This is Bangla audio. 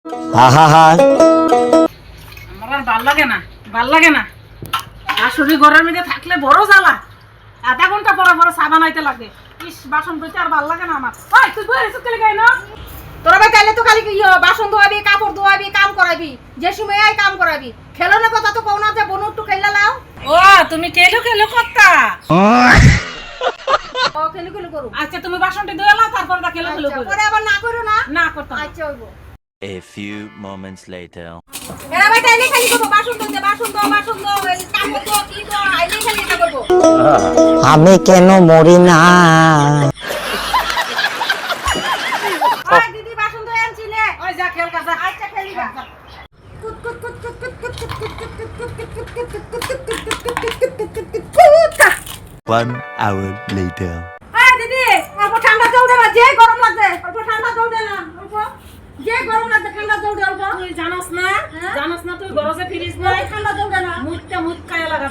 আমার আর ভাল লাগে না শাশুড়ি ঘরের মধ্যে থাকলে বড় জ্বালা। আধা ঘন্টা পরে পরে চা বানাইতে লাগে। ইস, বাসন ধুইতে আর ভাল লাগে না আমার। ওই তুই বই রেছিস কেলে না? তোরা ভাই তাইলে তো খালি বাসন ধোয়াবি, কাপড় ধোয়াবি, কাম করাবি, যে সময় আই কাম করাবি। খেলানোর কথা তো কও না যে বনু একটু খেলা লাও। ও তুমি কেলো করতা। ও খেলু করু। আচ্ছা তুমি বাসনটা ধুয়ে নাও, তারপর তা কেলো করো। পরে আবার না করো না? না করতাম। আচ্ছা হইব। A few moments later. এরা ভাই তাইলে খালি করবো বাসন ধুতে, বাসন দাও, এই কাপড় দাও, কি দাও, আইলেই খালি এটা করবো। আমি কেন মরি না? ওই দিদি বাসন ধুয়ে আনছিলে। ওই যা খেল কাজা। আচ্ছা খেলিবা। One hour later. এই দিদি, অল্প ঠান্ডা জল দে না, যে গরম লাগছে। অল্প ঠান্ডা জল দে না, অল্প। যে গরম লাগছে ঠান্ডা জল দে অল্প। তুই জানাস না তুই গরজে ফিরিস না। ঠান্ডা জল দে না। মুখ কায়া লাগা।